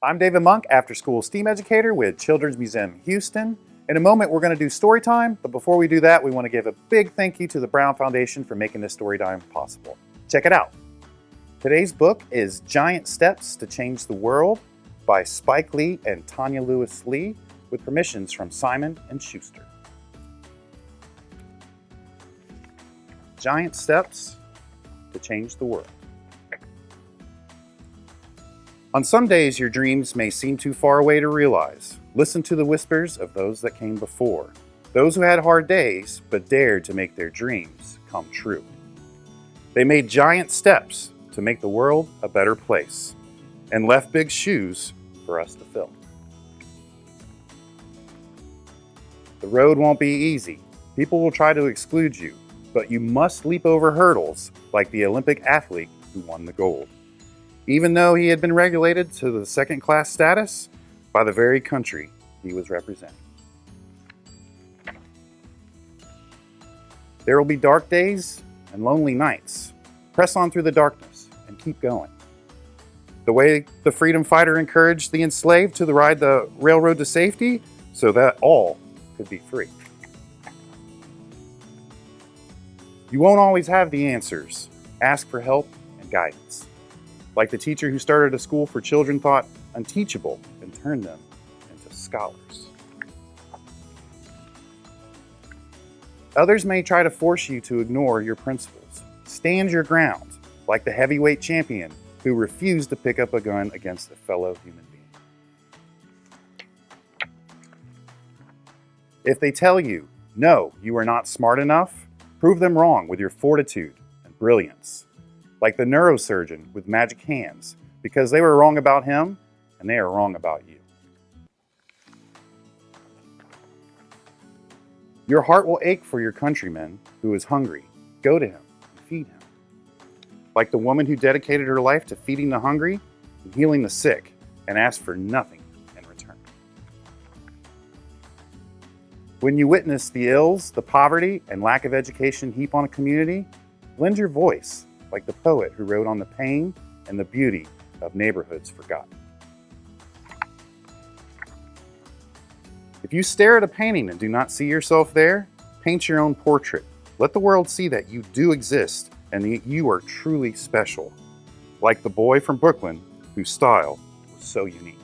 I'm David Monk, after-school STEAM educator with Children's Museum Houston. In a moment, we're going to do story time, but before we do that, we want to give a big thank you to the Brown Foundation for making this story time possible. Check it out. Today's book is Giant Steps to Change the World by Spike Lee and Tonya Lewis-Lee with permissions from Simon & Schuster. Giant Steps to Change the World. On some days, your dreams may seem too far away to realize. Listen to the whispers of those that came before, those who had hard days but dared to make their dreams come true. They made giant steps to make the world a better place and left big shoes for us to fill. The road won't be easy. People will try to exclude you, but you must leap over hurdles like the Olympic athlete who won the gold, even though he had been relegated to the second-class status by the very country he was representing. There will be dark days and lonely nights. Press on through the darkness and keep going. The way the freedom fighter encouraged the enslaved to ride the railroad to safety so that all could be free. You won't always have the answers. Ask for help and guidance. Like the teacher who started a school for children thought unteachable and turned them into scholars. Others may try to force you to ignore your principles. Stand your ground, like the heavyweight champion who refused to pick up a gun against a fellow human being. If they tell you, no, you are not smart enough, prove them wrong with your fortitude and brilliance. Like the neurosurgeon with magic hands, because they were wrong about him and they are wrong about you. Your heart will ache for your countryman who is hungry. Go to him and feed him. Like the woman who dedicated her life to feeding the hungry and healing the sick and asked for nothing in return. When you witness the ills, the poverty, and lack of education heap on a community, lend your voice like the poet who wrote on the pain and the beauty of neighborhoods forgotten. If you stare at a painting and do not see yourself there, paint your own portrait. Let the world see that you do exist and that you are truly special, like the boy from Brooklyn whose style was so unique.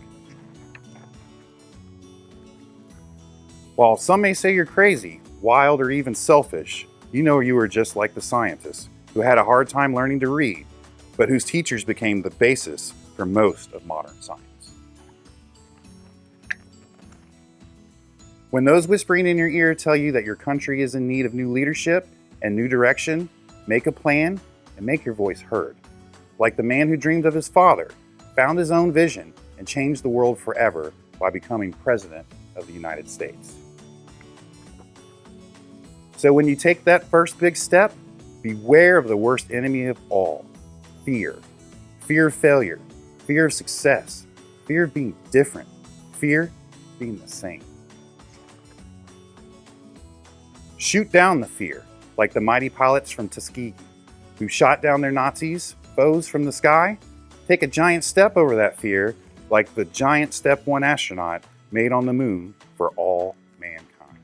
While some may say you're crazy, wild, or even selfish, you know you are just like the scientists who had a hard time learning to read, but whose teachers became the basis for most of modern science. When those whispering in your ear tell you that your country is in need of new leadership and new direction, make a plan and make your voice heard. Like the man who dreamed of his father, found his own vision, and changed the world forever by becoming President of the United States. So when you take that first big step, beware of the worst enemy of all, fear. Fear of failure, fear of success, fear of being different, fear of being the same. Shoot down the fear, like the mighty pilots from Tuskegee, who shot down their Nazis, foes from the sky. Take a giant step over that fear, like the giant Step 1 astronaut made on the moon for all mankind.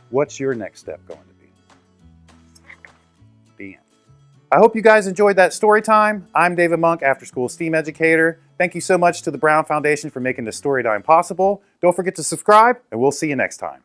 What's your next step going to be? The end. I hope you guys enjoyed that story time. I'm David Monk, after-school STEAM educator. Thank you so much to the Brown Foundation for making this story time possible. Don't forget to subscribe, and we'll see you next time.